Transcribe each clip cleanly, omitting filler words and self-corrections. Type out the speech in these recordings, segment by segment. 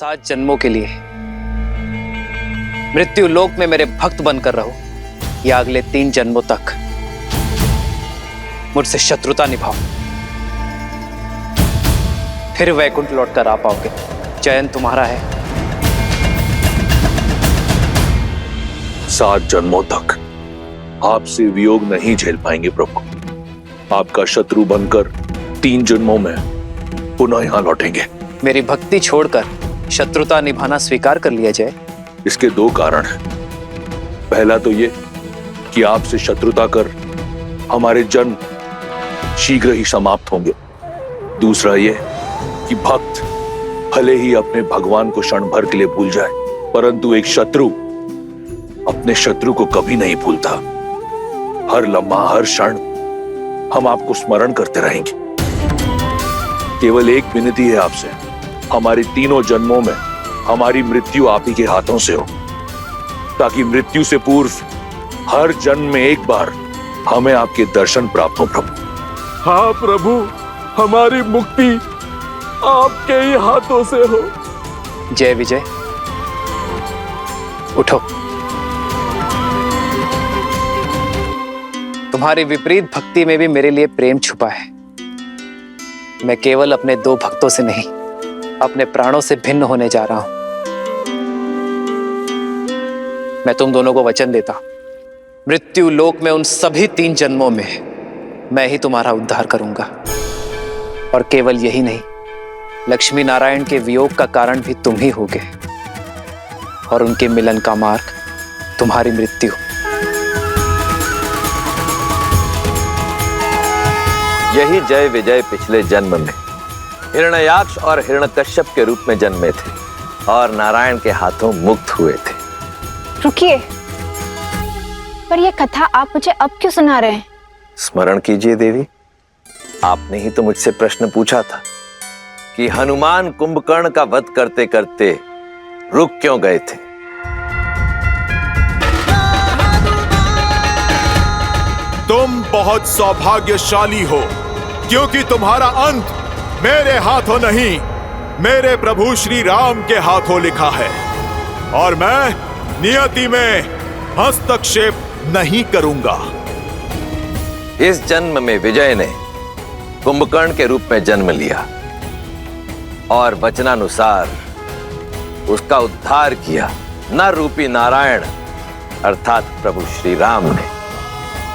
7 जन्मों के लिए मृत्यु लोक में मेरे भक्त बनकर रहो या अगले 3 जन्मों तक मुझसे शत्रुता निभाओ, फिर वैकुंठ लौटकर आ पाओगे। चयन तुम्हारा है। 7 जन्मों तक आपसे वियोग नहीं झेल पाएंगे प्रभु। आपका शत्रु बनकर 3 जन्मों में पुनः यहां लौटेंगे। मेरी भक्ति छोड़कर शत्रुता निभाना स्वीकार कर लिया जाए। इसके 2 कारण हैं। पहला तो ये कि आपसे शत्रुता कर हमारे जन्म शीघ्र ही समाप्त होंगे। दूसरा ये कि भक्त भले ही अपने भगवान को क्षण भर के लिए भूल जाए, परंतु एक शत्रु अपने शत्रु को कभी नहीं भूलता। हर लम्हा, हर क्षण हम आपको स्मरण करते रहेंगे। केवल एक विनती है आपसे, हमारी 3 जन्मों में हमारी मृत्यु आप ही के हाथों से हो, ताकि मृत्यु से पूर्व हर जन्म में एक बार हमें आपके दर्शन प्राप्त हो प्रभु। हाँ प्रभु, हमारी मुक्ति आपके ही हाथों से हो। जय विजय, उठो। तुम्हारी विपरीत भक्ति में भी मेरे लिए प्रेम छुपा है। मैं केवल अपने 2 भक्तों से नहीं, अपने प्राणों से भिन्न होने जा रहा हूं। मैं तुम दोनों को वचन देता हूं, मृत्यु लोक में उन सभी 3 जन्मों में मैं ही तुम्हारा उद्धार करूंगा। और केवल यही नहीं, लक्ष्मी नारायण के वियोग का कारण भी तुम ही होगे, और उनके मिलन का मार्ग तुम्हारी मृत्यु। यही जय विजय पिछले जन्म में हिरण्याक्ष और हिरण्यकश्यप के रूप में जन्मे थे और नारायण के हाथों मुक्त हुए थे। रुकिए, पर यह कथा आप मुझे अब क्यों सुना रहे हैं? स्मरण कीजिए देवी, आपने ही तो मुझसे प्रश्न पूछा था कि हनुमान कुंभकर्ण का वध करते करते रुक क्यों गए थे। तुम बहुत सौभाग्यशाली हो, क्योंकि तुम्हारा अंत मेरे हाथों नहीं, मेरे प्रभु श्री राम के हाथों लिखा है, और मैं नियति में हस्तक्षेप नहीं करूंगा। इस जन्म में विजय ने कुंभकर्ण के रूप में जन्म लिया और वचनानुसार उसका उद्धार किया नर रूपी नारायण अर्थात प्रभु श्री राम ने,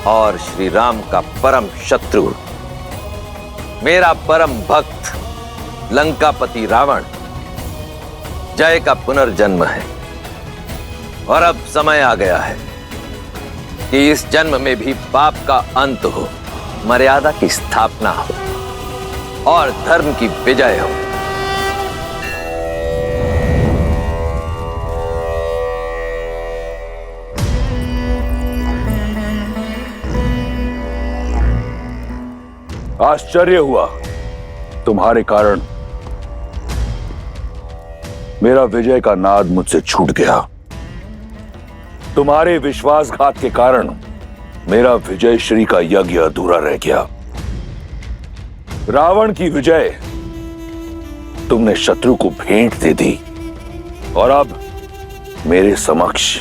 और श्री राम का परम शत्रु मेरा परम भक्त लंकापति रावण जय का पुनर्जन्म है। और अब समय आ गया है कि इस जन्म में भी पाप का अंत हो, मर्यादा की स्थापना हो और धर्म की विजय हो। आश्चर्य हुआ, तुम्हारे कारण मेरा विजय का नाद मुझसे छूट गया। तुम्हारे विश्वासघात के कारण मेरा विजय श्री का यज्ञ अधूरा रह गया। रावण की विजय तुमने शत्रु को भेंट दे दी, और अब मेरे समक्ष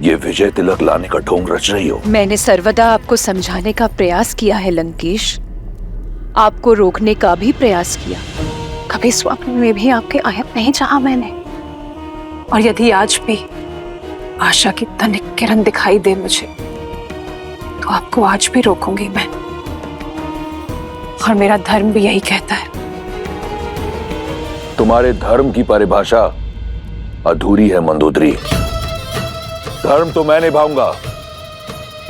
ये विजय तिलक लाने का ढोंग रच रही हो। मैंने सर्वदा आपको समझाने का प्रयास किया है लंकेश, आपको रोकने का भी प्रयास किया। कभी स्वप्न में भी आपके आयत नहीं चाहा मैंने, और यदि आज भी आशा की तनिक किरण दिखाई दे मुझे, तो आपको आज भी रोकूंगी मैं। और मेरा धर्म भी यही कहता है। तुम्हारे धर्म की परिभाषा अधूरी है मंदोदरी। धर्म तो मैं निभाऊंगा,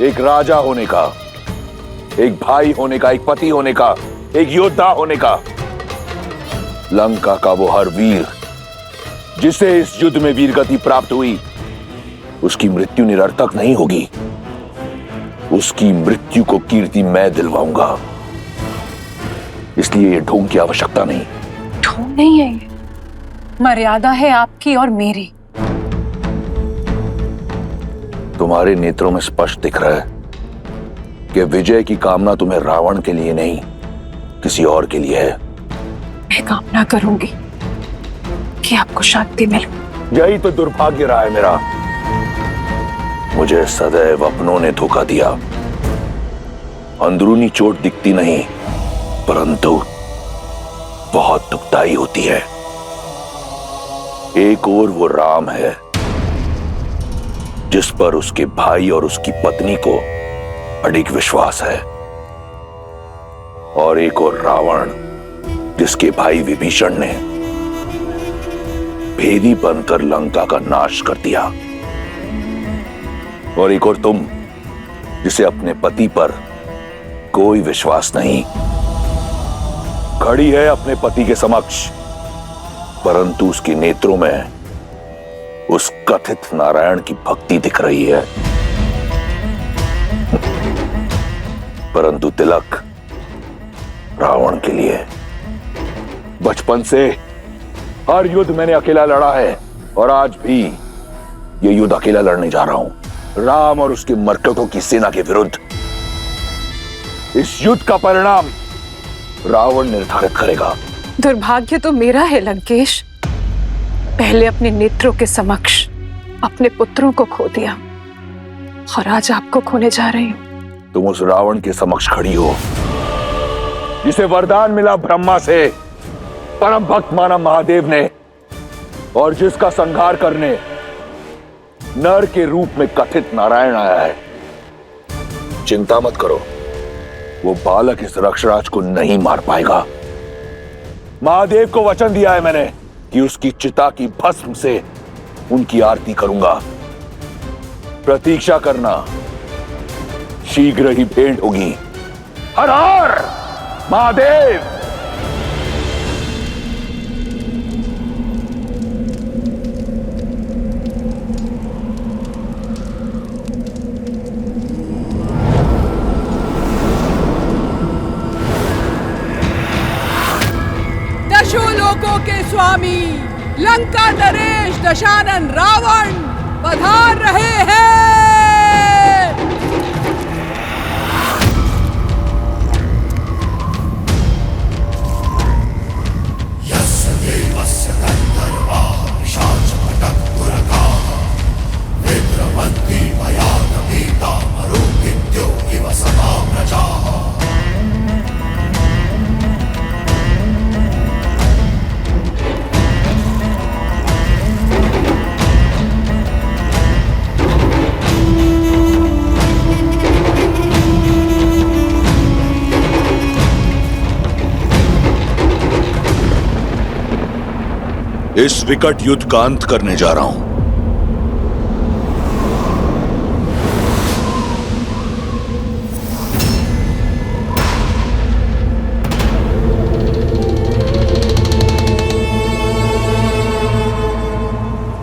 एक राजा होने का, एक भाई होने का, एक पति होने का, एक योद्धा होने का। लंका का वो हर वीर जिसे इस युद्ध में वीरगति प्राप्त हुई, उसकी मृत्यु निरर्थक नहीं होगी। उसकी मृत्यु को कीर्ति मैं दिलवाऊंगा। इसलिए ये ढोंग की आवश्यकता नहीं। ढोंग नहीं है ये, मर्यादा है आपकी और मेरी। तुम्हारे नेत्रों में स्पष्ट दिख रहा है कि विजय की कामना तुम्हें रावण के लिए नहीं, किसी और के लिए है। मैं कामना करूंगी, कि आपको शांति मिले। यही तो दुर्भाग्य रहा है मेरा। मुझे सदैव अपनों ने धोखा दिया। अंदरूनी चोट दिखती नहीं, परंतु बहुत दुखदाई होती है। एक ओर वो राम है जिस पर उसके भाई और उसकी पत्नी को अडिग विश्वास है, और एक और रावण जिसके भाई विभीषण ने भेदी बनकर लंका का नाश कर दिया, और एक और तुम जिसे अपने पति पर कोई विश्वास नहीं। खड़ी है अपने पति के समक्ष, परंतु उसके नेत्रों में उस कथित नारायण की भक्ति दिख रही है। परंतु तिलक रावण के लिए। बचपन से हर युद्ध मैंने अकेला लड़ा है, और आज भी ये युद्ध अकेला लड़ने जा रहा हूं, राम और उसके मरकटों की सेना के विरुद्ध। इस युद्ध का परिणाम रावण निर्धारित करेगा। दुर्भाग्य तो मेरा है लंकेश। पहले अपने नेत्रों के समक्ष अपने पुत्रों को खो दिया, और आज आपको खोने जा रही हूं। तुम उस रावण के समक्ष खड़ी हो जिसे वरदान मिला ब्रह्मा से, परम भक्त माना महादेव ने, और जिसका संहार करने नर के रूप में कथित नारायण आया है। चिंता मत करो, वो बालक इस रक्षराज को नहीं मार पाएगा। महादेव को वचन दिया है मैंने कि उसकी चिता की भस्म से उनकी आरती करूंगा। प्रतीक्षा करना, शीघ्र ही भेंट होगी। हर हर महादेव। दशों लोकों के स्वामी लंका नरेश दशानन रावण पधार रहे हैं। इस विकट युद्ध का अंत करने जा रहा हूं।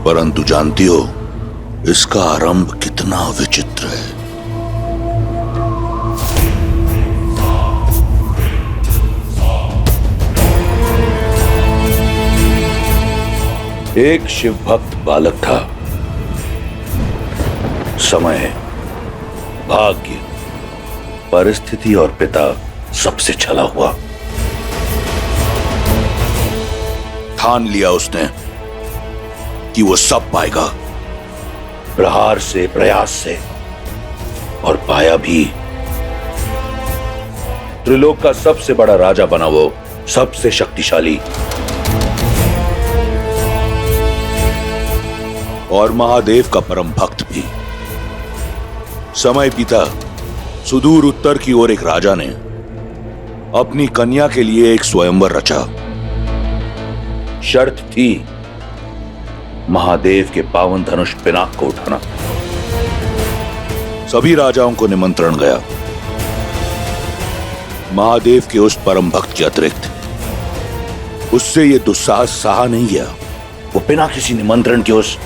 परंतु जानती हो इसका आरंभ कितना विचित्र है। एक शिव भक्त बालक था। समय, भाग्य, परिस्थिति और पिता सबसे छला हुआ। ठान लिया उसने कि वो सब पाएगा, प्रहार से, प्रयास से, और पाया भी। त्रिलोक का सबसे बड़ा राजा बना वो, सबसे शक्तिशाली, और महादेव का परम भक्त भी। समय बीता, सुदूर उत्तर की ओर एक राजा ने अपनी कन्या के लिए एक स्वयंवर रचा। शर्त थी महादेव के पावन धनुष पिनाक को उठाना। सभी राजाओं को निमंत्रण गया, महादेव के उस परम भक्त के अतिरिक्त। उससे यह दुस्साहस सहा नहीं गया। वो बिना किसी निमंत्रण के उस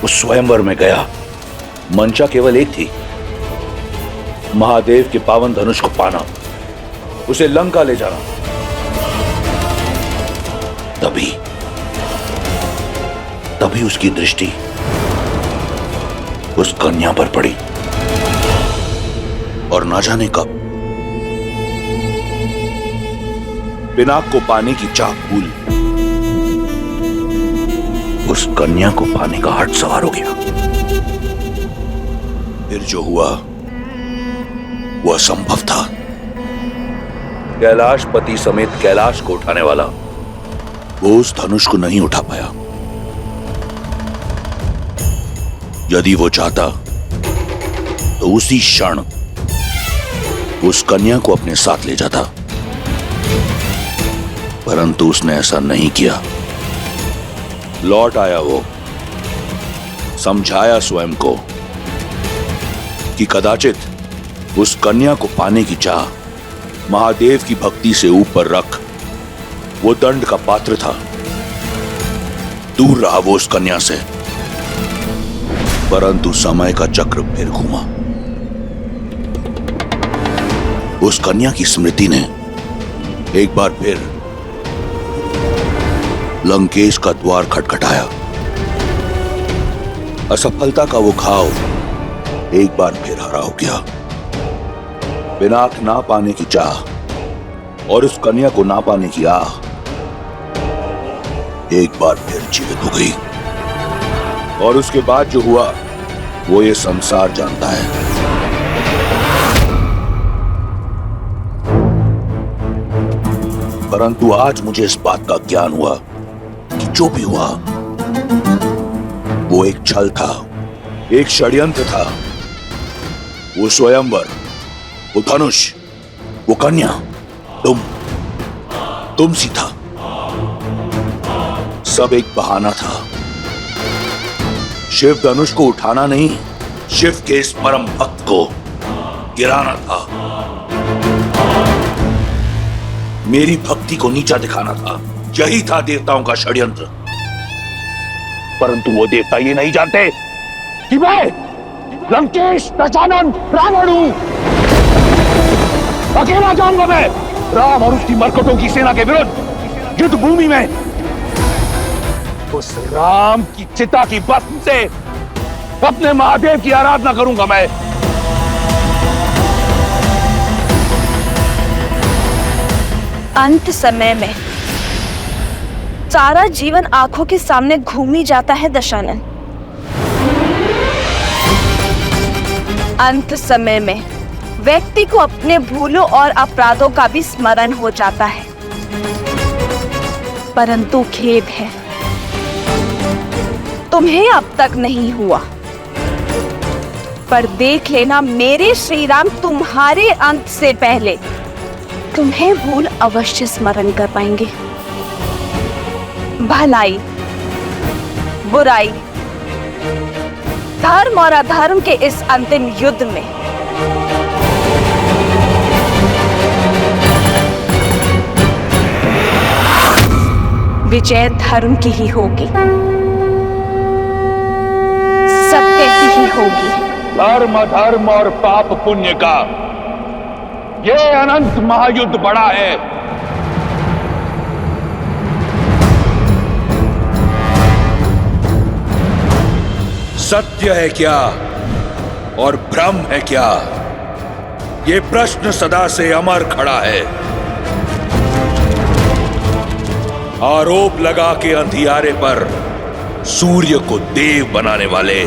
स्वयंवर में गया। मंशा केवल एक थी, महादेव के पावन धनुष को पाना, उसे लंका ले जाना। तभी उसकी दृष्टि उस कन्या पर पड़ी, और ना जाने कब पिनाक को पाने की चाह भूल उस कन्या को पाने का हट सवार हो गया। फिर जो हुआ वो असंभव था। कैलाशपति समेत कैलाश को उठाने वाला वो उस धनुष को नहीं उठा पाया। यदि वो चाहता तो उसी क्षण उस कन्या को अपने साथ ले जाता, परंतु उसने ऐसा नहीं किया। लौट आया वो, समझाया स्वयं को कि कदाचित उस कन्या को पाने की चाह महादेव की भक्ति से ऊपर रख वो दंड का पात्र था। दूर रहा वो उस कन्या से, परंतु समय का चक्र फिर घूमा। उस कन्या की स्मृति ने एक बार फिर लंकेश का द्वार खटखटाया। असफलता का वो घाव एक बार फिर हरा हो गया। पिनाक ना पाने की चाह और उस कन्या को ना पाने की आह एक बार फिर जीवित हो गई। और उसके बाद जो हुआ वो ये संसार जानता है। परंतु आज मुझे इस बात का ज्ञान हुआ कि जो भी हुआ वो एक छल था, एक षड्यंत्र था। वो स्वयंवर, वो धनुष, वो कन्या तुम सी था। सब एक बहाना था। शिव धनुष को उठाना नहीं, शिव के इस परम भक्त को गिराना था। मेरी भक्ति को नीचा दिखाना था। यही था देवताओं का षड्यंत्र। परंतु वो देवता ये नहीं जानते कि मैं लंकेश दशानन रावण हूं। अकेला जाऊंगा मैं राम और उसकी मरकटों की सेना के विरुद्ध युद्ध भूमि में। उस राम की चिता की भस्म से अपने महादेव की आराधना करूंगा मैं। अंत समय में सारा जीवन आंखों के सामने घूमी जाता है दशानन। अंत समय में व्यक्ति को अपने भूलों और अपराधों का भी स्मरण हो जाता है। परंतु खेद है, तुम्हें अब तक नहीं हुआ। पर देख लेना, मेरे श्री राम तुम्हारे अंत से पहले तुम्हें भूल अवश्य स्मरण कर पाएंगे। भलाई, बुराई, धर्म और अधर्म के इस अंतिम युद्ध में विजय धर्म की ही होगी, सत्य की ही होगी। धर्म अधर्म और पाप पुण्य का ये अनंत महायुद्ध बड़ा है। सत्य है क्या और भ्रम है क्या, ये प्रश्न सदा से अमर खड़ा है। आरोप लगा के अंधियारे पर सूर्य को देव बनाने वाले,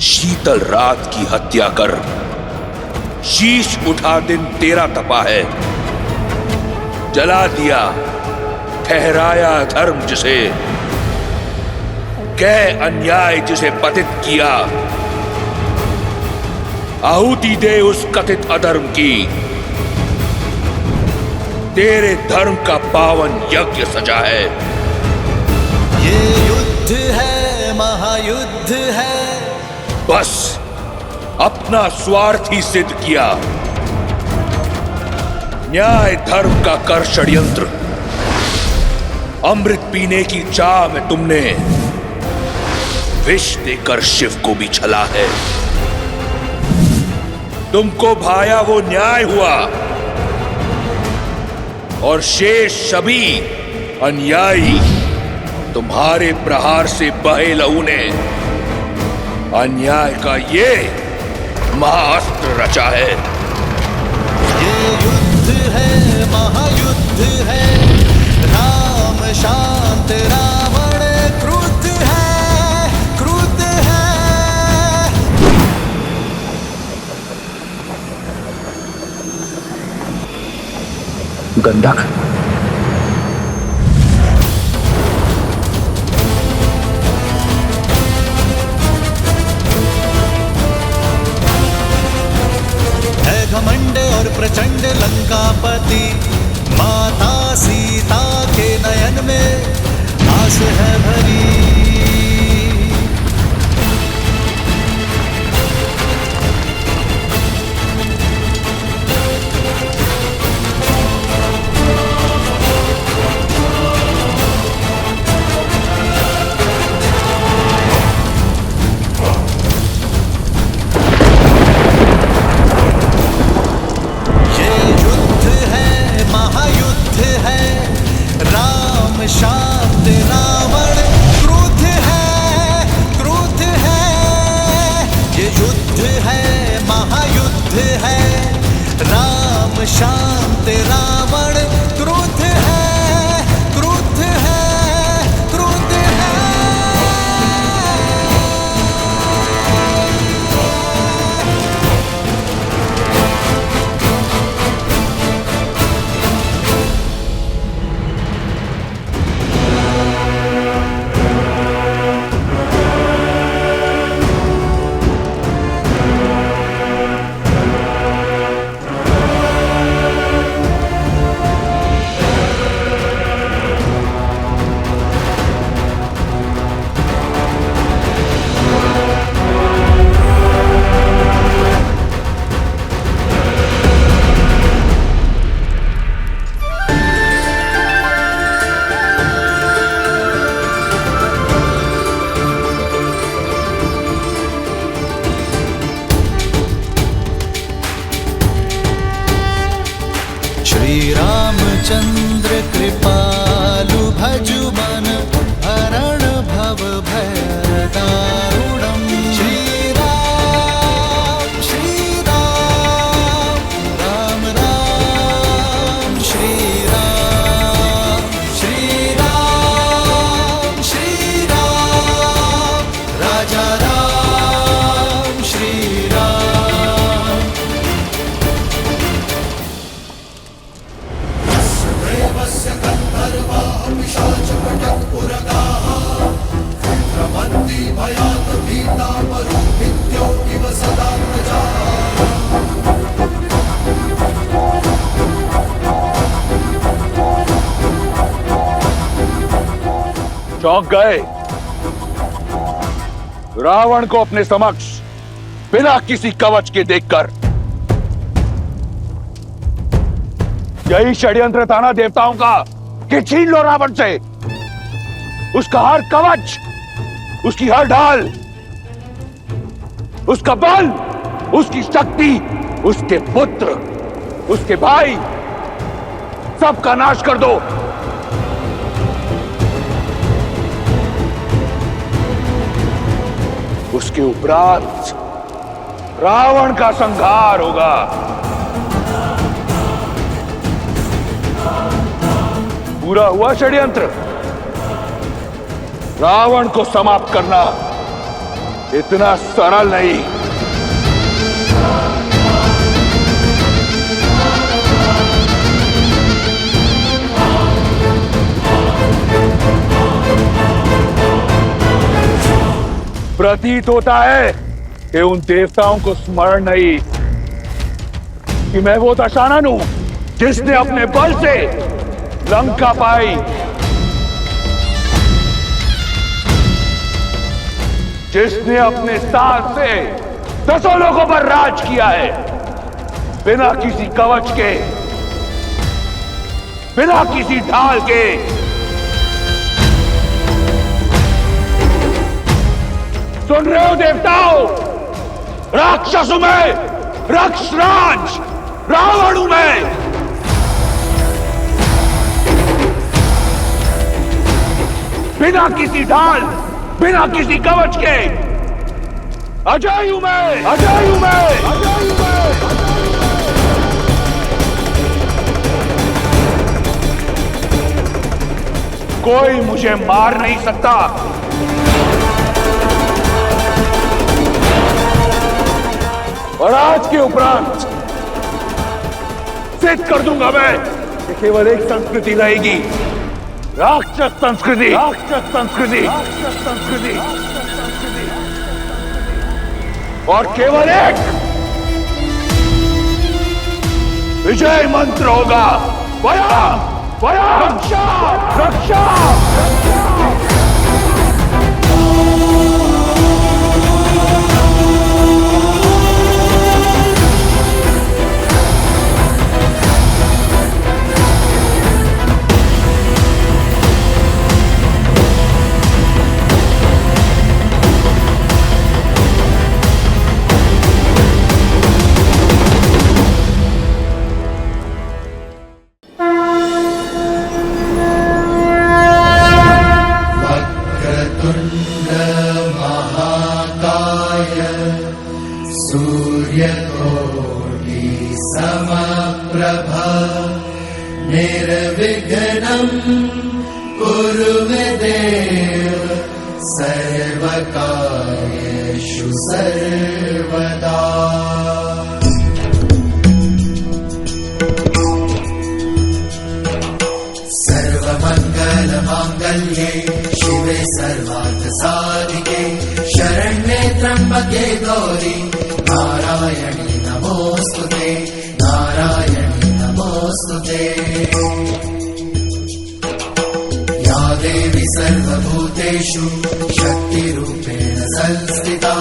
शीतल रात की हत्या कर शीश उठा दिन तेरा तपा है। जला दिया ठहराया धर्म जिसे, कह अन्याय जिसे पतित किया। आहुति दे उस कथित अधर्म की, तेरे धर्म का पावन यज्ञ सजा है। ये युद्ध है, महायुद्ध है। बस अपना स्वार्थ ही सिद्ध किया। न्याय धर्म का कर षड्यंत्र। अमृत पीने की चाह में तुमने विष देकर शिव को भी छला है। तुमको भाया वो न्याय हुआ और शेष सभी अन्यायी तुम्हारे प्रहार से बहे लहू ने अन्याय का ये महाअस्त्र रचा है। ये युद्ध है, महायुद्ध है। राम वृंदावन। है घमंड और प्रचंड लंकापति, माता सीता के नयन में आस है भरी। शांत रावण क्रोध है, ये युद्ध है महायुद्ध है। राम शांत रावण क्रोध है, क्रोध है, क्रोध है। श्री रामचंद्र कृपालु भजु मन हरण भव भय दारुणम। श्री राम राम राम, श्री राम राजा राम, श्री राम। चौंक गए रावण को अपने समक्ष बिना किसी कवच के देखकर। यही षड्यंत्र था ना देवताओं का कि छीन लो रावण से उसका हर कवच, उसकी हर ढाल, उसका बल, उसकी शक्ति, उसके पुत्र, उसके भाई, सबका नाश कर दो। उसके उपरांत रावण का संहार होगा। पूरा हुआ षड्यंत्र। रावण को समाप्त करना इतना सरल नहीं। प्रतीत होता है कि उन देवताओं को स्मरण नहीं कि मैं वो दशानन हूं जिसने अपने बल से लंका पाई, जिसने अपने साथ से 10 लोगों पर राज किया है, बिना किसी कवच के, बिना किसी ढाल के। सुन रहे हो देवताओं? राक्षस हूं मैं, राक्षसराज रावण हूं मैं। बिना किसी ढाल, बिना किसी कवच के अजय हूं मैं, अजय हूं मैं, अजय हूं मैं। कोई मुझे मार नहीं सकता। और आज के उपरांत सिद्ध कर दूंगा मैं ये केवल एक संस्कृति रहेगी, राक्षस संस्कृति, राक्षस संस्कृति, राक्षस संस्कृति, और केवल एक विजय मंत्र होगा, वयम वयम रक्षा रक्षा। निर्विघ्नं कुरु मे देव सर्वकार्येषु सर्वदा। सर्वमङ्गलमाङ्गल्ये शिवे सर्वार्थसाधिके शरण्ये त्र्यम्बके गौरी नारायणी नमोस्तुते, नारायणी नमोस्तुते। या देवी सर्वभूतेषु शक्तिरूपेण संस्थिता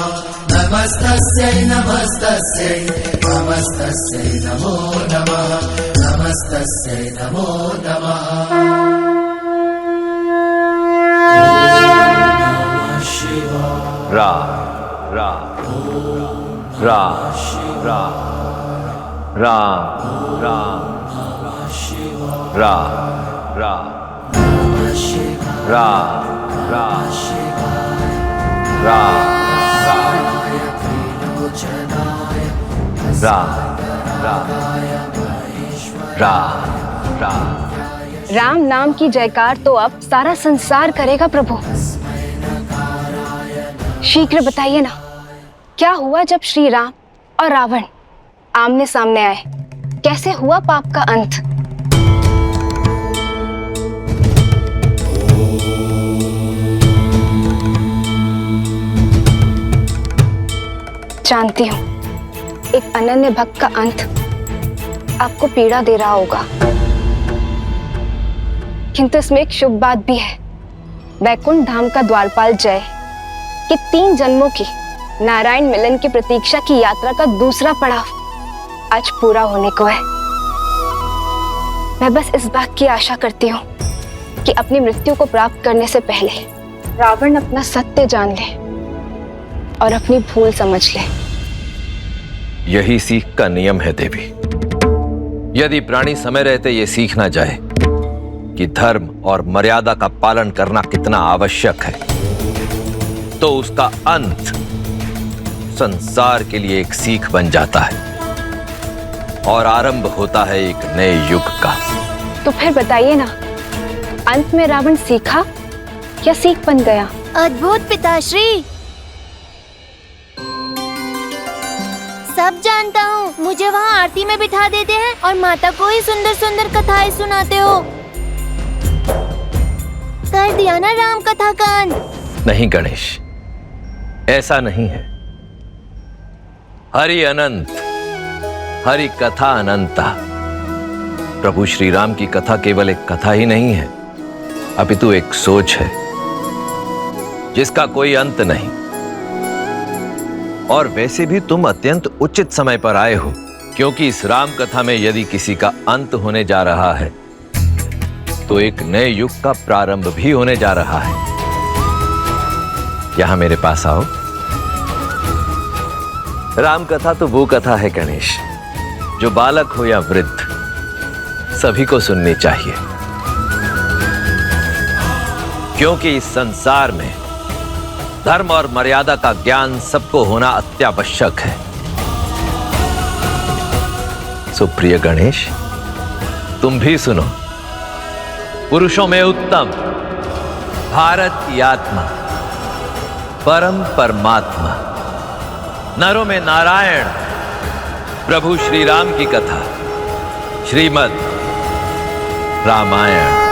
नमस्तस्यै नमस्तस्यै नमस्तस्यै नमो नमः, नमस्तस्यै नमो नमः। रा रा रा रा रा रा रा रा रा रा रा रा रा रा। राम नाम की जयकार तो अब सारा संसार करेगा प्रभु। शीघ्र बताइए ना, क्या हुआ जब श्री राम और रावण आमने सामने आए? कैसे हुआ पाप का अंत? जानती हूँ एक अनन्य भक्त का अंत आपको पीड़ा दे रहा होगा, किंतु इसमें एक शुभ बात भी है। वैकुंठ धाम का द्वारपाल जय कि 3 जन्मों की नारायण मिलन की प्रतीक्षा की यात्रा का दूसरा पड़ाव आज पूरा होने को है। मैं बस इस बात की आशा करती हूँ कि अपनी मृत्यु को प्राप्त करने से पहले रावण अपना सत्य जान ले और अपनी भूल समझ ले। यही सीख का नियम है देवी। यदि प्राणी समय रहते ये सीख ना जाए कि धर्म और मर्यादा का पालन करना कितना आवश्यक है, तो उसका अंत संसार के लिए एक सीख बन जाता है और आरंभ होता है एक नए युग का। तो फिर बताइए ना, अंत में रावण सीखा या सीख बन गया? अद्भुत पिताश्री, सब जानता हूँ। मुझे वहाँ आरती में बिठा देते हैं और माता को ही सुंदर सुंदर कथाएं सुनाते हो। कर दिया ना राम कथा का अंत? नहीं गणेश, ऐसा नहीं है। हरि अनंत, हरि कथा अनंता। प्रभु श्री राम की कथा केवल एक कथा ही नहीं है, अपितु एक सोच है जिसका कोई अंत नहीं। और वैसे भी तुम अत्यंत उचित समय पर आए हो, क्योंकि इस राम कथा में यदि किसी का अंत होने जा रहा है तो एक नए युग का प्रारंभ भी होने जा रहा है। यहां मेरे पास आओ। राम कथा तो वो कथा है गणेश, जो बालक हो या वृद्ध सभी को सुननी चाहिए, क्योंकि इस संसार में धर्म और मर्यादा का ज्ञान सबको होना अत्यावश्यक है। सुप्रिय गणेश, तुम भी सुनो। पुरुषों में उत्तम भारत की आत्मा, परम परमात्मा, नरों में नारायण प्रभु श्री राम की कथा श्रीमद् रामायण।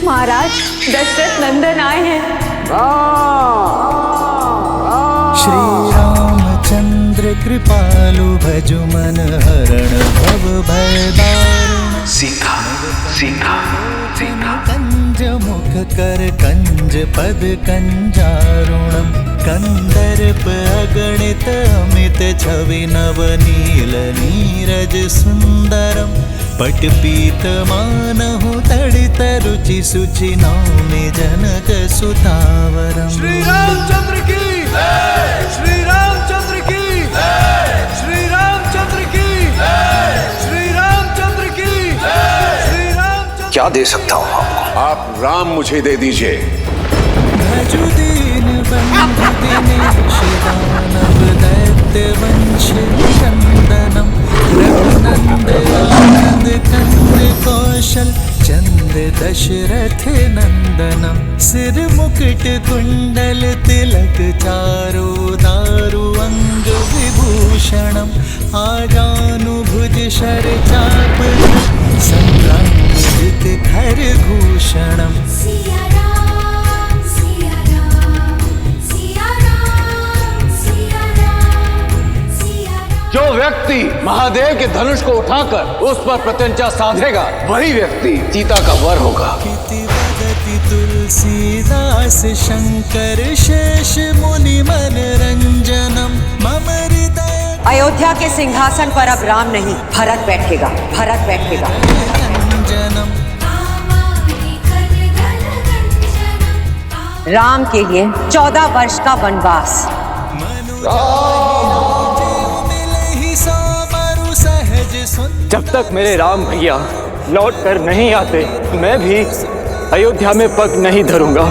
महाराज, दशरथ नंदन आए हैं। श्री रामचंद्र कृपालु भजु मन हरण भव भय दारुण। सीता सीता सीता कंज मुख कर कंज पद कंजारुणम। कंदर्प अगणित अमित छवि नवनील नीरज सुंदरम। पटपीत मानहु तड़ित रुचि सुचि नौमि जनक सुतावरम। श्री रामचंद्र की श्री रामचंद्र की श्री रामचंद्र की श्री रामचंद्र की श्री रामचंद्र। क्या दे सकता हूँ आपको? आप राम मुझे दे दीजिए। भजु दीन बंधु दिनेश दानव दैत्य वंश नंदनम। रघुनंद आनंद कंद कौशल चंद्र दशरथ नंदनम। सिर मुकुट कुंडल तिलक चारु दारु अंग विभूषणम। आजानुभुज शर चाप संग्रामित खर भूषणम। सिया राम सिया राम सिया राम सिया राम सिया राम। जो व्यक्ति महादेव के धनुष को उठाकर उस पर प्रत्यंचा साधेगा, वही व्यक्ति सीता का वर होगा। इति वदति तुलसीदास शंकर शेष मुनि मन रंजनम। मम हृदय अयोध्या के सिंहासन पर अब राम नहीं, भरत बैठेगा, भरत बैठेगा। रंजनम। राम के लिए 14 वर्ष का वनवास। जब तक मेरे राम भैया लौट कर नहीं आते, मैं भी अयोध्या में पग नहीं धरूंगा।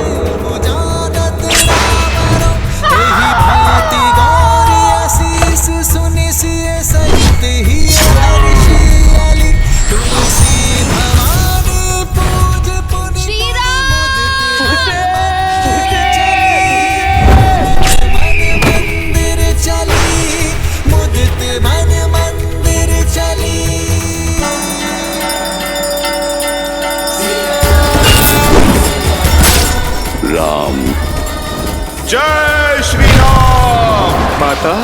जय श्री राम। माता,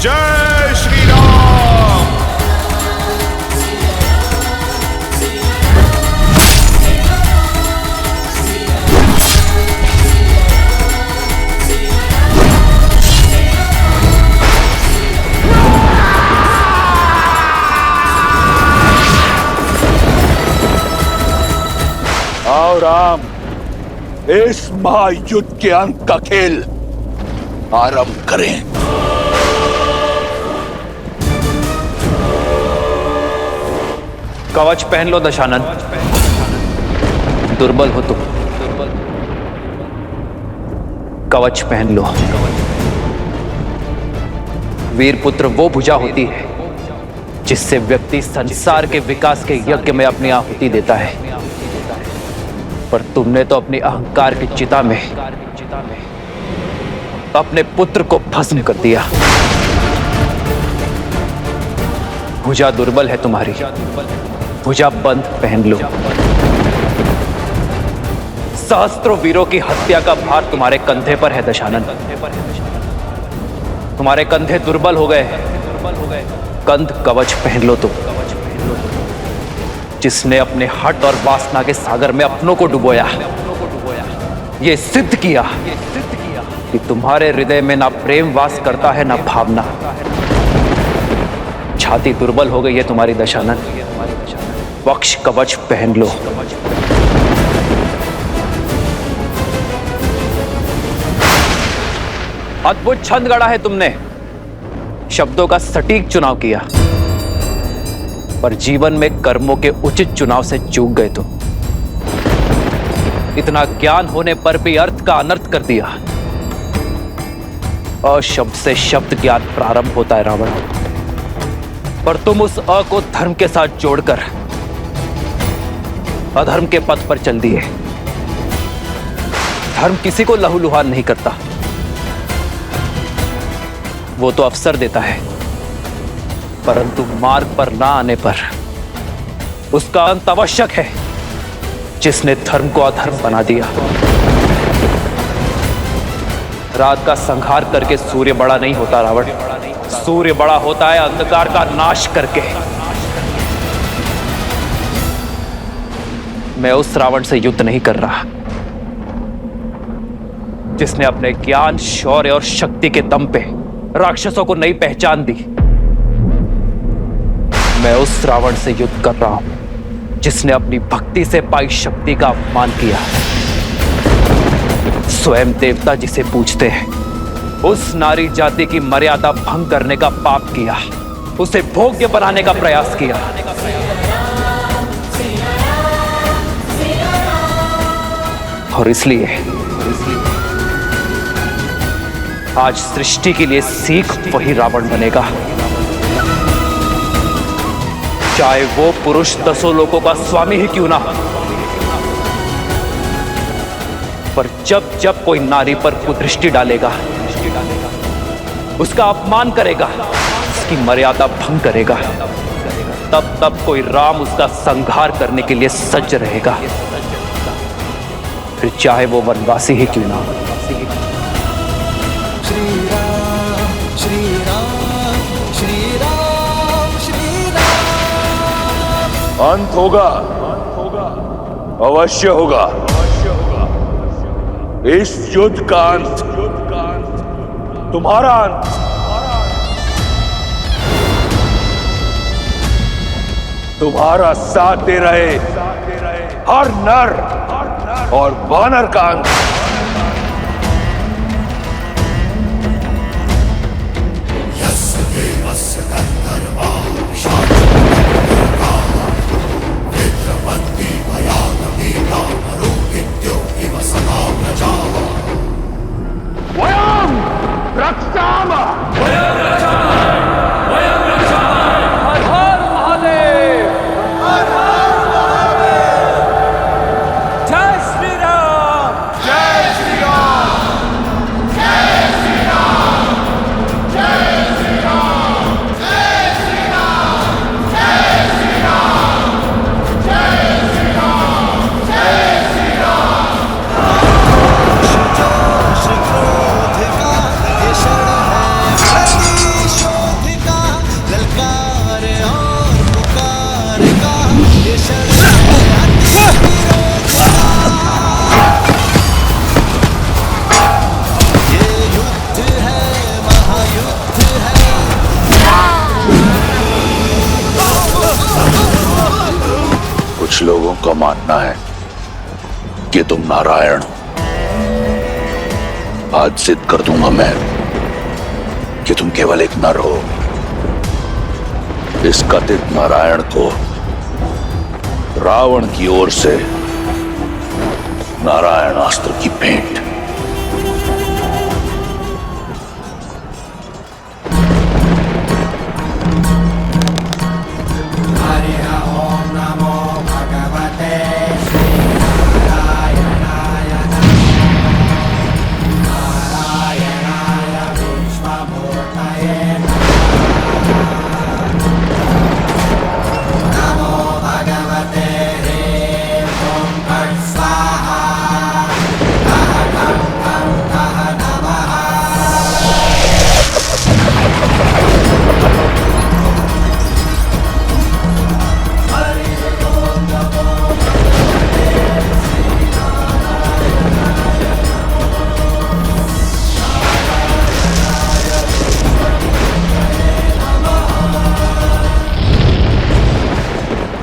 जय श्री राम। आओ राम, इस महायुद्ध के अंत का खेल आरंभ करें। कवच पहन लो दशानन, दुर्बल हो तुम। कवच पहन लो। वीर पुत्र वो भुजा होती है जिससे व्यक्ति संसार के विकास के यज्ञ में अपनी आहुति देता है, पर तुमने तो अपनी अहंकार की चिता में अपने पुत्र को भस्म कर दिया। भुजा दुर्बल है तुम्हारी, भुजा बंद पहन लो। सहस्त्रों वीरों की हत्या का भार तुम्हारे कंधे पर है दशानन। तुम्हारे कंधे दुर्बल हो गए, कंध कवच पहन लो तुम, जिसने अपने हट और वासना के सागर में अपनों को डुबोया, ये सिद्ध किया कि तुम्हारे हृदय में ना प्रेम वास करता है ना भावना। छाती दुर्बल हो गई है तुम्हारी दशानन, वक्ष कवच पहन लो। अद्भुत छंद गढ़ा है तुमने, शब्दों का सटीक चुनाव किया, पर जीवन में कर्मों के उचित चुनाव से चूक गए तुम। इतना ज्ञान होने पर भी अर्थ का अनर्थ कर दिया। अशब्द से शब्द ज्ञान प्रारंभ होता है रावण, पर तुम उस अ को धर्म के साथ जोड़कर अधर्म के पथ पर चल दिए। धर्म किसी को लहूलुहान नहीं करता, वो तो अवसर देता है, परंतु मार्ग पर ना आने पर उसका अंत आवश्यक है। जिसने धर्म को अधर्म बना दिया, रात का संहार करके सूर्य बड़ा नहीं होता रावण, सूर्य बड़ा होता है अंधकार का नाश करके। मैं उस रावण से युद्ध नहीं कर रहा जिसने अपने ज्ञान, शौर्य और शक्ति के दम पे राक्षसों को नई पहचान दी। मैं उस रावण से युद्ध कर रहा हूं जिसने अपनी भक्ति से पाई शक्ति का अपमान किया। स्वयं देवता जिसे पूजते हैं, उस नारी जाति की मर्यादा भंग करने का पाप किया, उसे भोग्य बनाने का प्रयास किया। और इसलिए आज सृष्टि के लिए सीख वही रावण बनेगा, चाहे वो पुरुष 10 लोकों का स्वामी ही क्यों ना हो। पर जब जब कोई नारी पर कुदृष्टि डालेगा, उसका अपमान करेगा, उसकी मर्यादा भंग करेगा, तब तब कोई राम उसका संहार करने के लिए सज्ज रहेगा, फिर चाहे वो वनवासी ही क्यों ना हो। श्री राम श्री राम श्री राम श्री राम। अंत होगा, अवश्य होगा। इस युद्ध का अंत तुम्हारा अंत। तुम्हारा साथ दे रहे हर नर और वानर का अंत। कुछ लोगों का मानना है कि तुम नारायण हो। आज सिद्ध कर दूंगा मैं कि तुम केवल एक नर हो। इस कथित नारायण को रावण की ओर से नारायण अस्त्र की भेंट।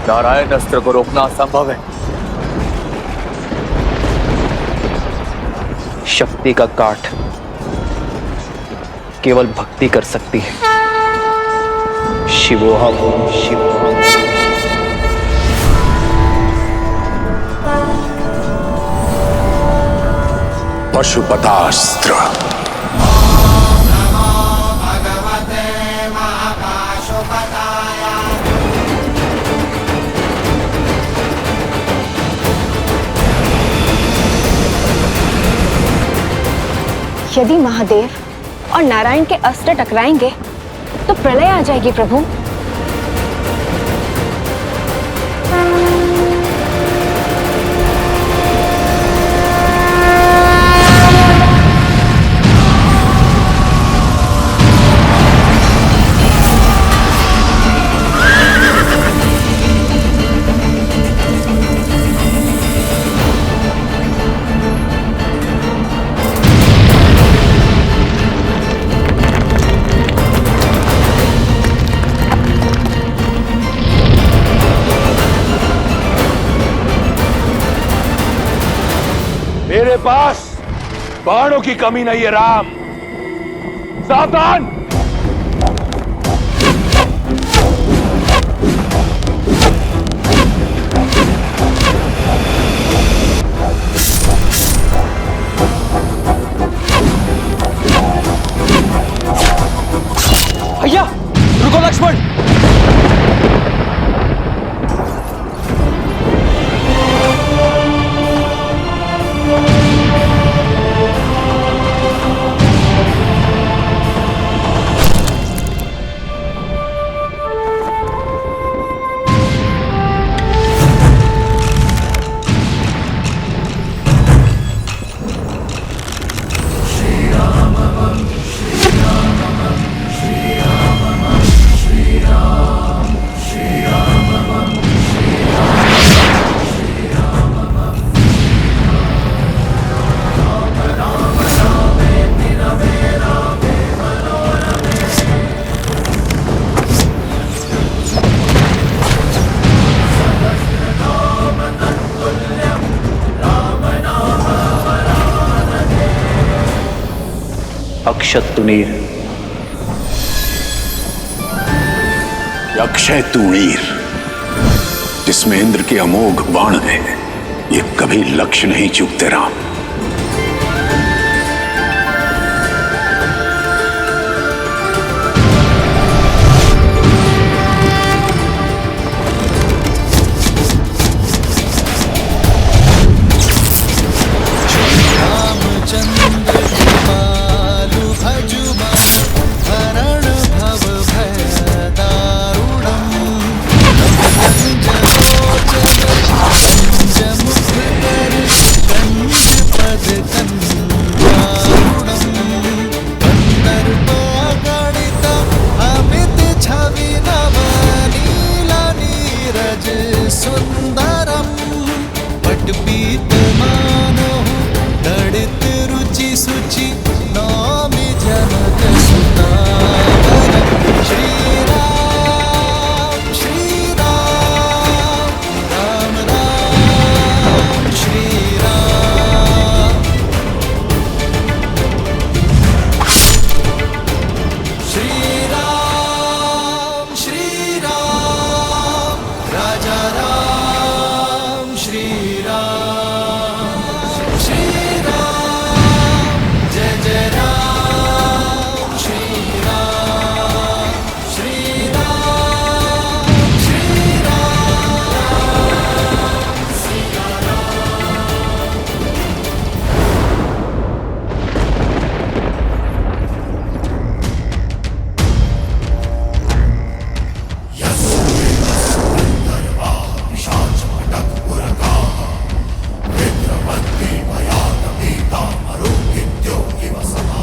नारायण अस्त्र को रोकना असंभव है। शक्ति का काट केवल भक्ति कर सकती है। शिवोहम शिवोहम। पशुपतास्त्र। यदि महादेव और नारायण के अस्त्र टकराएंगे तो प्रलय आ जाएगी प्रभु। मेरे पास बाणों की कमी नहीं है राम। सावधान। भैया रुको लक्ष्मण। अक्षत तुनीर, अक्षय तुणीर जिसमें इंद्र के अमोघ बाण है, ये कभी लक्ष्य नहीं चूकते राम।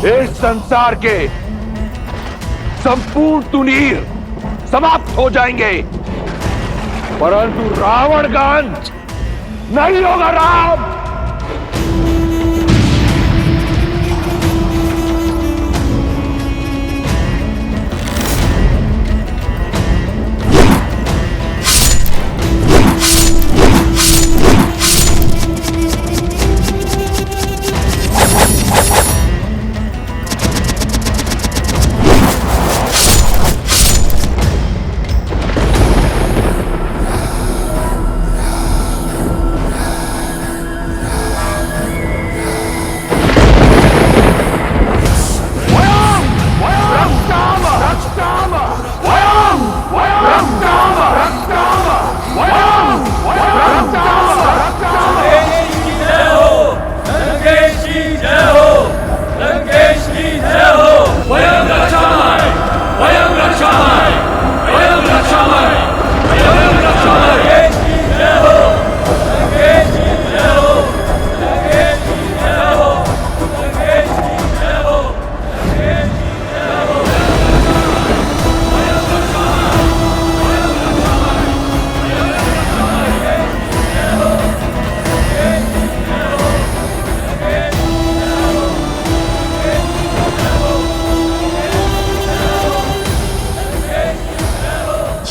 इस संसार के संपूर्ण तुनीर समाप्त हो जाएंगे, परंतु रावण का अंत नहीं होगा राम।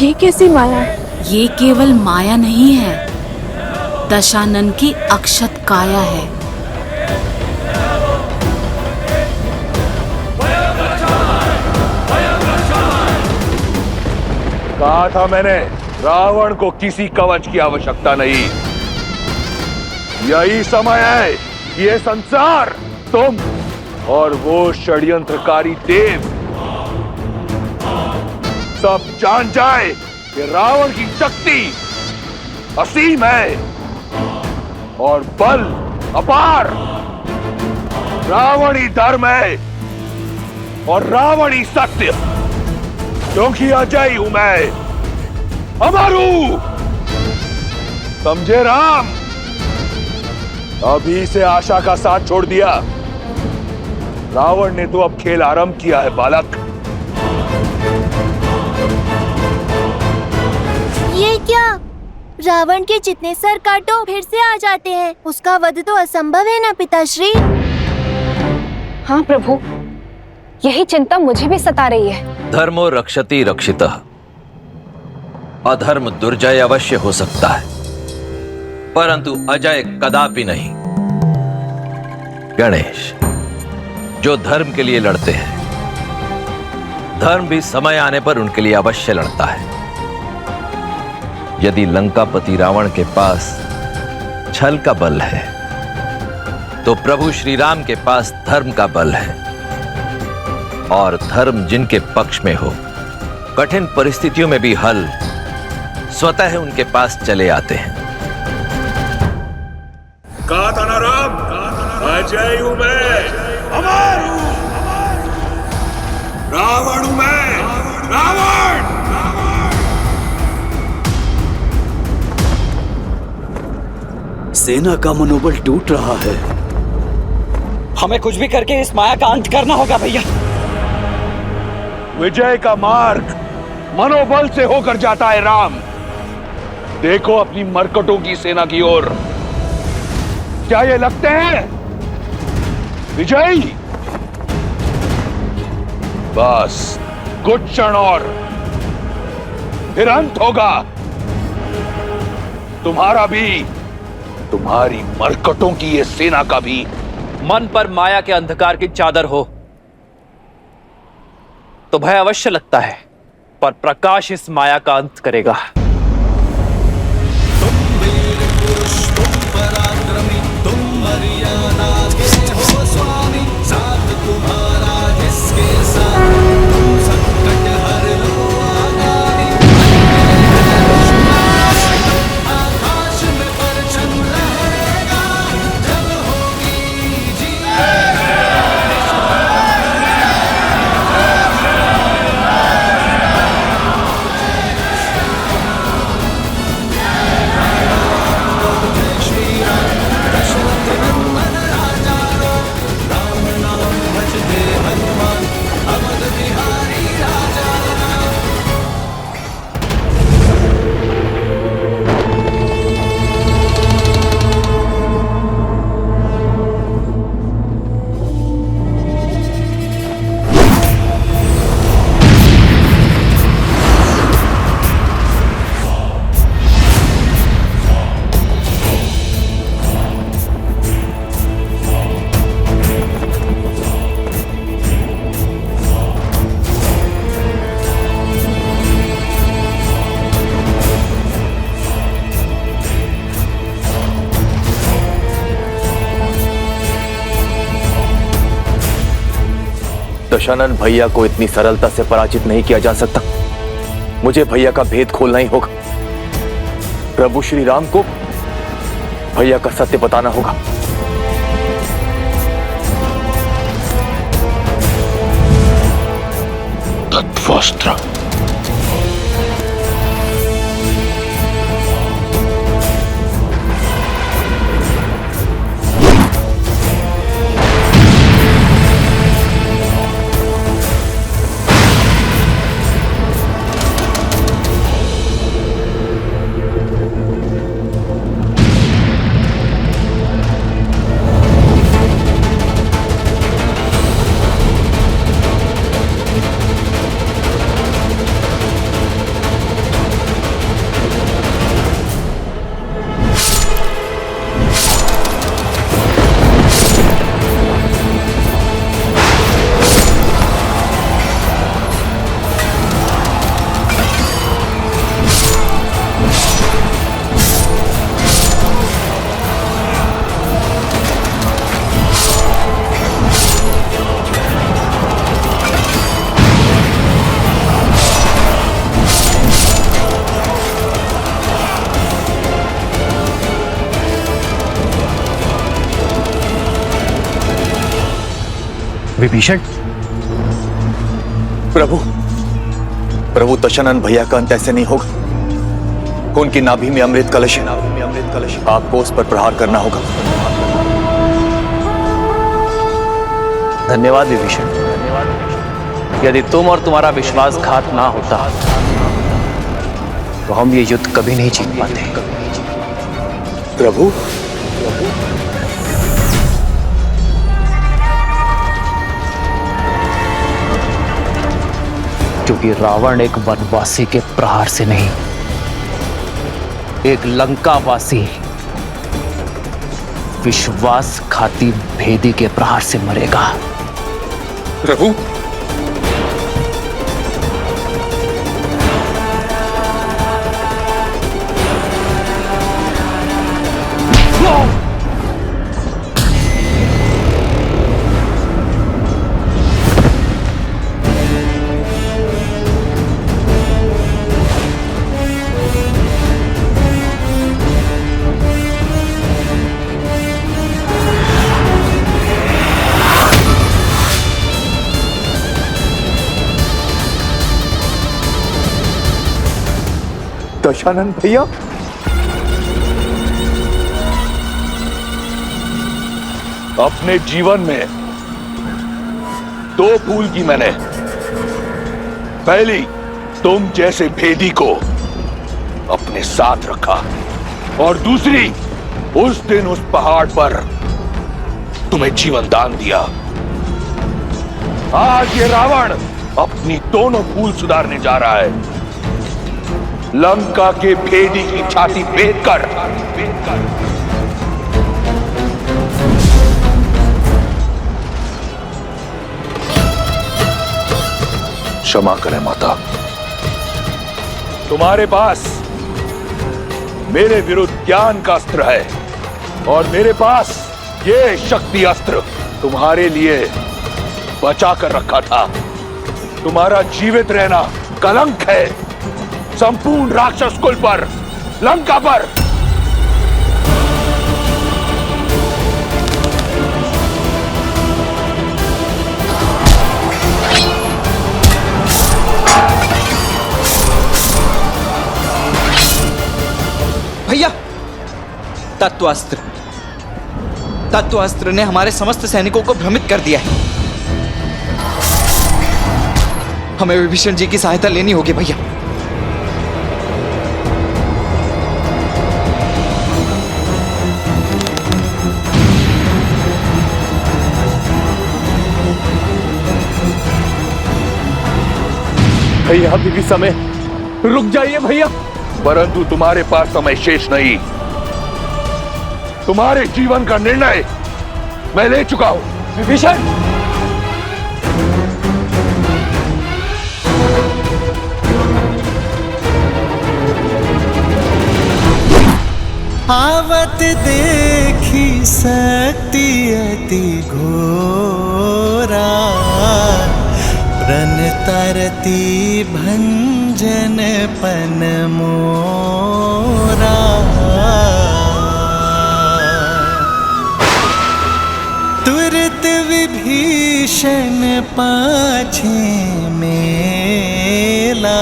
ये कैसी माया है? ये केवल माया नहीं है, दशानन की अक्षत काया है। कहा था मैंने, रावण को किसी कवच की आवश्यकता नहीं। यही समय है कि ये संसार, तुम और वो षड्यंत्रकारी देव सब जान जाए कि रावण की शक्ति असीम है और बल अपार। रावण ही धर्म है और रावण ही सत्य, क्योंकि अजय हूं मैं, अमर हूं। समझे राम? अभी से आशा का साथ छोड़ दिया। रावण ने तो अब खेल आरंभ किया है बालक। ये क्या? रावण के जितने सर काटो फिर से आ जाते हैं। उसका वध तो असंभव है ना पिताश्री? हाँ प्रभु, यही चिंता मुझे भी सता रही है। धर्मो रक्षति रक्षितः। अधर्म दुर्जय अवश्य हो सकता है, परंतु अजय कदापि नहीं। गणेश, जो धर्म के लिए लड़ते हैं, धर्म भी समय आने पर उनके लिए अवश्य लड़ता है। यदि लंकापति रावण के पास छल का बल है, तो प्रभु श्री राम के पास धर्म का बल है। और धर्म जिनके पक्ष में हो, कठिन परिस्थितियों में भी हल स्वतः उनके पास चले आते हैं। कहा था ना राम, अजय हूं मैं, अमर हूं। रावण हूं मैं, रावण। सेना का मनोबल टूट रहा है। हमें कुछ भी करके इस माया का अंत करना होगा भैया। विजय का मार्ग मनोबल से होकर जाता है राम। देखो अपनी मरकटों की सेना की ओर। क्या ये लगते हैं विजयी? बस कुछ क्षण और, फिर अंत होगा तुम्हारा भी, तुम्हारी मरकटों की ये सेना का भी। मन पर माया के अंधकार की चादर हो तो भय अवश्य लगता है, पर प्रकाश इस माया का अंत करेगा। तुम पराक्रमी, तुम मर्यादा के हो स्वामी, साथ तुम्हारा जिसके साथ, तुम संकट हर लो आगामी। आकाश में परचम लहरेगा, जब होगी जीत। दशानन भैया को इतनी सरलता से पराजित नहीं किया जा सकता। मुझे भैया का भेद खोलना ही होगा। प्रभु श्री राम को भैया का सत्य बताना होगा। तत्वस्त्र। विभीषण। प्रभु, प्रभु दशानन भैया का अंत ऐसे नहीं होगा। उनकी नाभि में अमृत कलश है, आपको उस पर प्रहार करना होगा। धन्यवाद विभीषण। यदि तुम और तुम्हारा विश्वासघात ना होता तो हम ये युद्ध कभी नहीं जीत पाते। प्रभु, क्योंकि रावण एक वनवासी के प्रहार से नहीं, एक लंकावासी विश्वासघाती भेदी के प्रहार से मरेगा। प्रभु, दशानन भैया, अपने जीवन में दो भूल की मैंने। पहली, तुम जैसे भेदी को अपने साथ रखा, और दूसरी, उस दिन उस पहाड़ पर तुम्हें जीवन दान दिया। आज ये रावण अपनी दोनों भूल सुधारने जा रहा है। लंका के भेदी की छाती भेद कर क्षमा करें माता। तुम्हारे पास मेरे विरुद्ध ज्ञान का अस्त्र है, और मेरे पास ये शक्ति अस्त्र तुम्हारे लिए बचा कर रखा था। तुम्हारा जीवित रहना कलंक है संपूर्ण राक्षस कुल पर, लंका पर। भैया, तत्वास्त्र ने हमारे समस्त सैनिकों को भ्रमित कर दिया है। हमें विभीषण जी की सहायता लेनी होगी भैया। भैया अभी भी समय, रुक जाइए भैया। परंतु तुम्हारे पास समय शेष नहीं। तुम्हारे जीवन का निर्णय मैं ले चुका हूं। विभीषण, आवत देखी शक्ति अति घोरा, प्रण तरती भंजन पन मोरा। तुरत विभीषण पाछे मेला,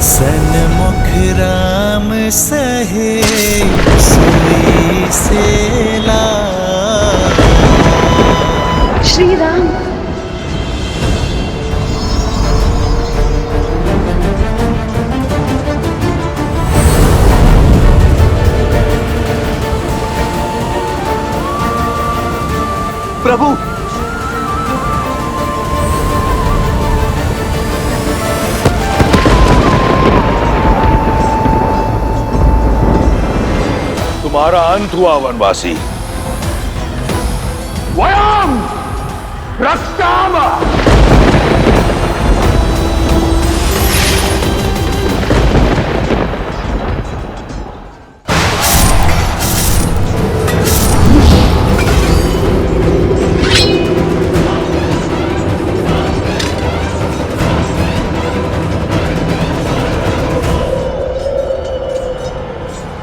सन्मुख राम सहे सोई सेला। श्री राम, प्रभु, तुम्हारा अंत हुआ वनवासी। वयम रक्षाम।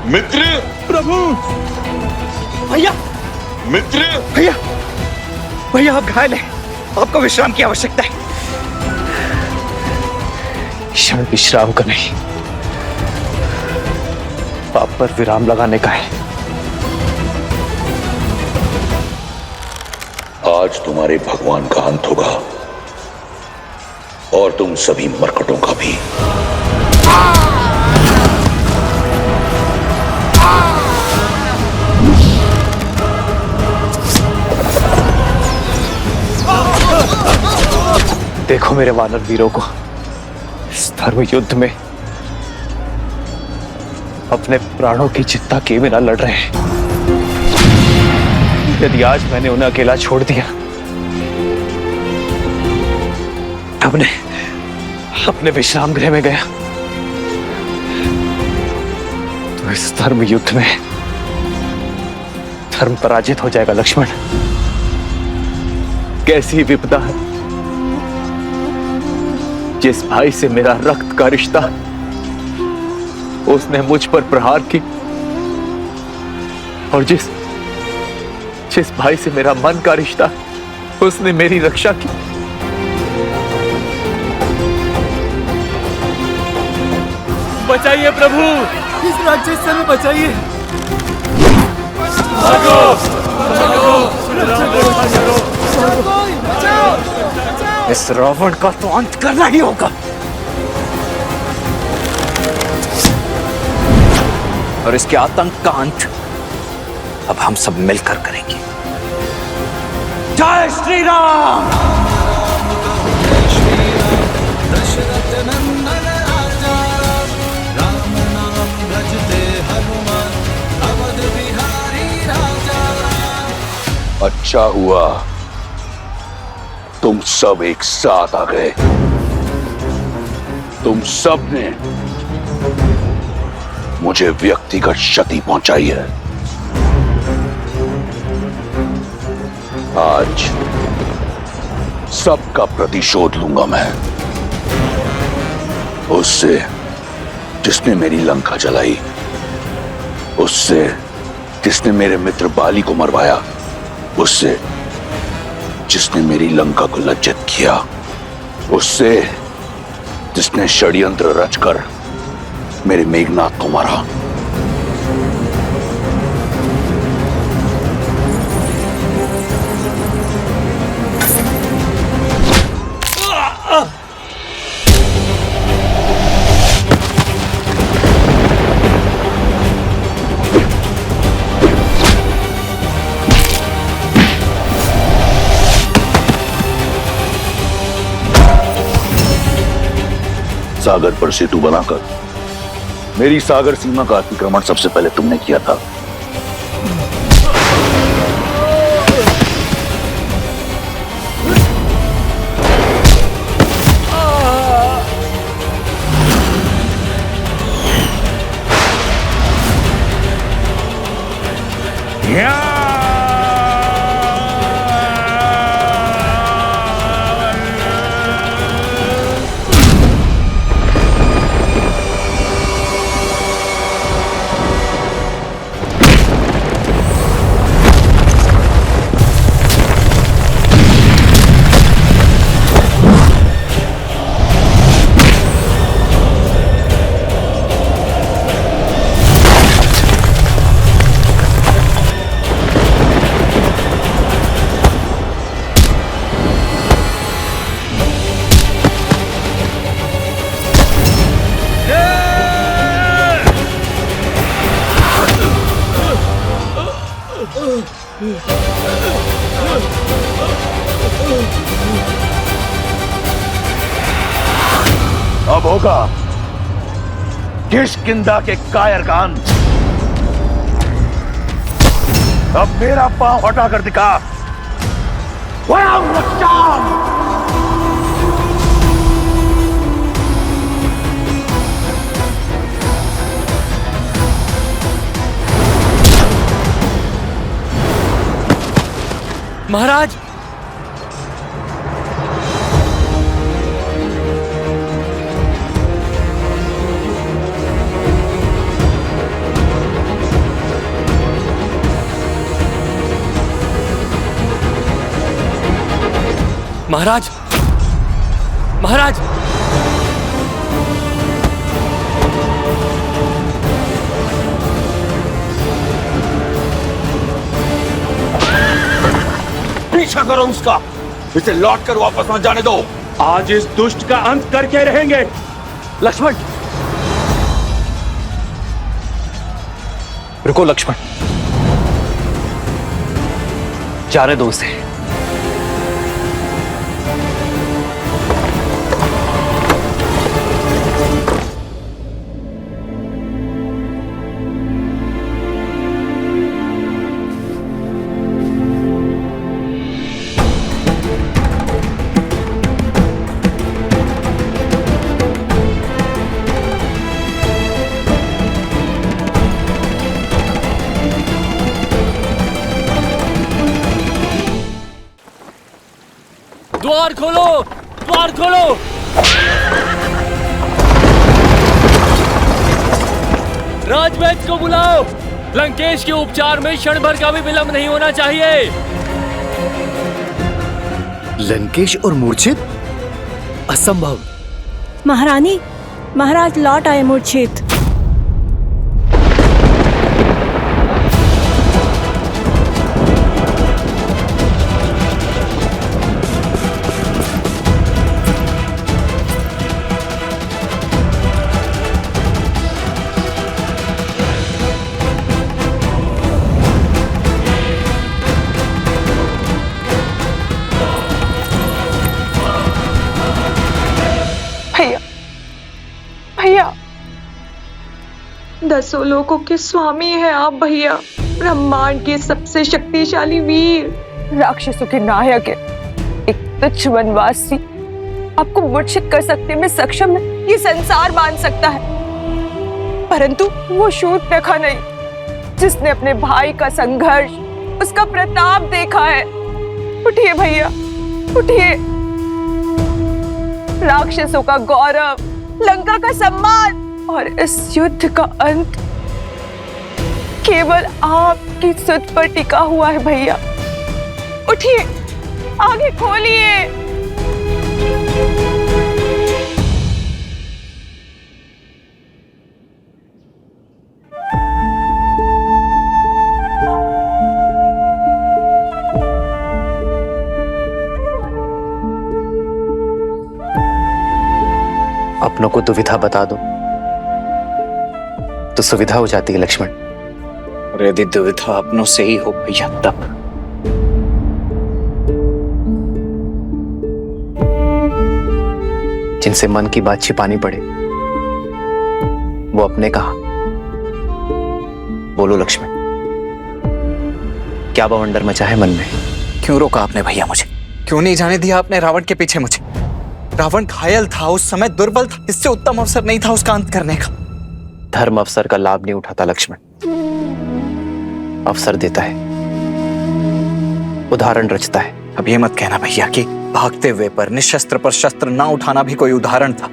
मित्र, प्रभु, भैया, मित्र, भैया, भैया आप घायल है, आपको विश्राम की आवश्यकता है। क्षण विश्राम का नहीं, पाप पर विराम लगाने का है। आज तुम्हारे भगवान का अंत होगा और तुम सभी मरकटों का भी। देखो मेरे वानर वीरों को इस धर्म युद्ध में अपने प्राणों की चिंता किए बिना लड़ रहे हैं। यदि आज मैंने उन्हें अकेला छोड़ दिया, अपने विश्राम गृह में गया, तो इस धर्म युद्ध में धर्म पराजित हो जाएगा। लक्ष्मण, कैसी विपदा है। जिस भाई से मेरा रक्त का रिश्ता, उसने मुझ पर प्रहार की, और जिस भाई से मेरा मन का रिश्ता, उसने मेरी रक्षा की। बचाइए प्रभु, इस राक्षस से हमें बचाइए। इस रावण का तो अंत करना ही होगा। और इसके आतंक का अंत अब हम सब मिलकर करेंगे। जय श्री राम। दशरथ नंदन राजा, राम नाम भजते हनुमान, अवध बिहारी राजा। अच्छा हुआ तुम सब एक साथ आ गए। तुम सब ने मुझे व्यक्तिगत क्षति पहुंचाई है। आज सबका प्रतिशोध लूंगा मैं। उससे जिसने मेरी लंका जलाई, उससे जिसने मेरे मित्र बाली को मरवाया, उससे जिसने मेरी लंका को लज्जित किया, उससे जिसने षड्यंत्र रचकर मेरे मेघनाथ को मारा। सागर पर सेतु बनाकर मेरी सागर सीमा का अतिक्रमण सबसे पहले तुमने किया था। अब होगा किष्किंधा के कायर का अंत। अब मेरा पांव हटाकर दिखा। महाराज, महाराज, महाराज, पीछा करो उसका, इसे लौट कर वापस मत जाने दो। आज इस दुष्ट का अंत करके रहेंगे। लक्ष्मण, रुको लक्ष्मण, जाने दो उसे। द्वार खोलो, द्वार खोलो। राजवैद्य को बुलाओ। लंकेश के उपचार में क्षण भर का भी विलंब नहीं होना चाहिए। लंकेश और मूर्छित? असंभव। महारानी, महाराज लौट आए मूर्छित। भैया, दसों लोकों के स्वामी हैं आप भैया, ब्रह्मांड के सबसे शक्तिशाली वीर, राक्षसों के नायक है। एक तुच्छ वनवासी आपको मूर्छित कर सकने में सक्षम है, ये संसार मान सकता है, परंतु वो शूर्पणखा नहीं जिसने अपने भाई का संघर्ष, उसका प्रताप देखा है। उठिए भैया, उठिए। राक्षसों का गौरव, लंका का सम्मान और इस युद्ध का अंत केवल आपकी सुध पर टिका हुआ है भैया। उठिए, आगे खोलिए। अपनों को दुविधा बता दो तो सुविधा हो जाती है लक्ष्मण। और यदि दुविधा अपनों से ही हो भैया तब? जिनसे मन की बात छिपानी पड़े वो अपने कहा। बोलो लक्ष्मण, क्या बवंडर मचा है मन में? क्यों रोका आपने भैया मुझे? क्यों नहीं जाने दिया आपने रावण के पीछे मुझे? रावण घायल था, उस समय दुर्बल था, इससे उत्तम अवसर नहीं था उसका अंत करने का। धर्म अवसर का लाभ नहीं उठाता लक्ष्मण, अवसर देता है, उदाहरण रचता है। अब ये मत कहना भैया कि भागते हुए पर निशस्त्र पर शस्त्र ना उठाना भी कोई उदाहरण था।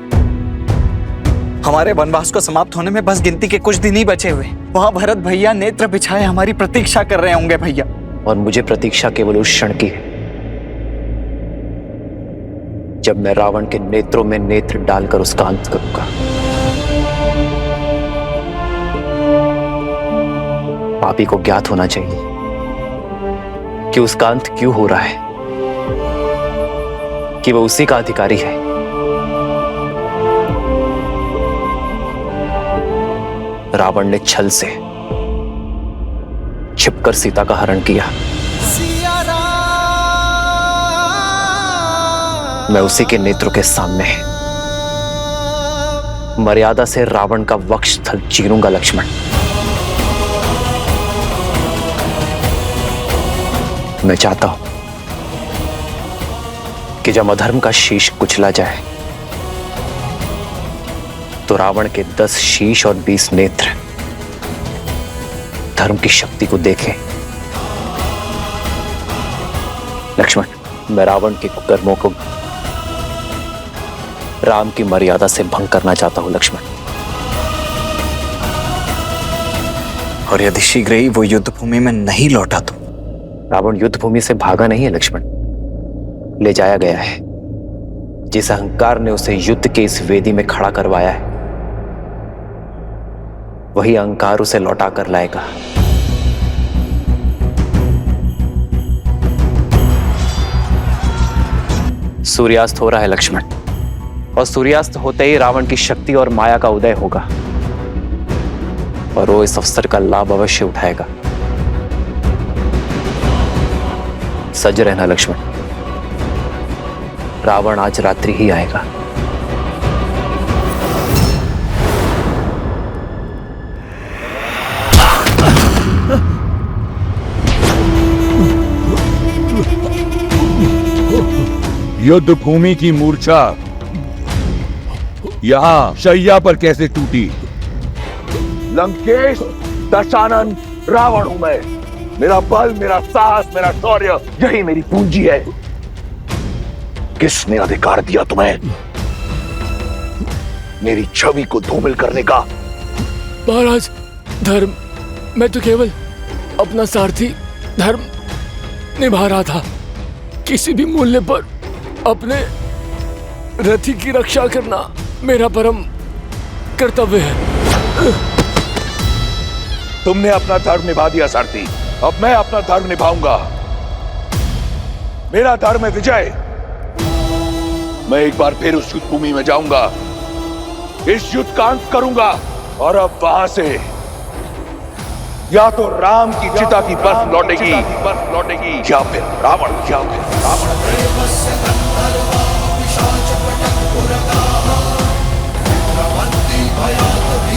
हमारे वनवास को समाप्त होने में बस गिनती के कुछ दिन ही बचे हुए, वहां भरत भैया नेत्र बिछाए हमारी प्रतीक्षा कर रहे होंगे भैया। और मुझे प्रतीक्षा केवल उस क्षण की है जब मैं रावण के नेत्रों में नेत्र डालकर उसका अंत करूंगा। पापी को ज्ञात होना चाहिए कि उसका अंत क्यों हो रहा है, कि वह उसी का अधिकारी है। रावण ने छल से छिपकर सीता का हरण किया, मैं उसी के नेत्रों के सामने मर्यादा से रावण का वक्षस्थल चीरूंगा लक्ष्मण। मैं चाहता हूं कि जब अधर्म का शीश कुचला जाए तो रावण के 10 शीश और 20 नेत्र धर्म की शक्ति को देखें। लक्ष्मण, मैं रावण के कुकर्मों को राम की मर्यादा से भंग करना चाहता हूं लक्ष्मण। और यदि शीघ्र ही वो युद्ध भूमि में नहीं लौटा तो? रावण युद्ध भूमि से भागा नहीं है लक्ष्मण, ले जाया गया है। जिस अहंकार ने उसे युद्ध के इस वेदी में खड़ा करवाया है, वही अहंकार उसे लौटा कर लाएगा। सूर्यास्त हो रहा है लक्ष्मण, और सूर्यास्त होते ही रावण की शक्ति और माया का उदय होगा, और वो इस अवसर का लाभ अवश्य उठाएगा। सज रहना लक्ष्मण, रावण आज रात्रि ही आएगा। युद्ध भूमि की मूर्छा यहां शैया पर कैसे टूटी? लंकेश, दशानन, रावण हूं मैं। मेरा बल, मेरा साहस, मेरा शौर्य, यही मेरी पूंजी है। किसने अधिकार दिया तुम्हें मेरी छवि को धूमिल करने का? महाराज, धर्म। मैं तो केवल अपना सारथी धर्म निभा रहा था। किसी भी मूल्य पर अपने रथी की रक्षा करना मेरा परम कर्तव्य है। तुमने अपना धर्म निभा दिया सारथी, अब मैं अपना धर्म निभाऊंगा। मेरा धर्म है विजय। मैं एक बार फिर उस युद्ध भूमि में जाऊंगा, इस युद्ध का अंत करूंगा, और अब वहां से या तो राम की चिता की बर्फ लौटेगी, या फिर रावण, भयात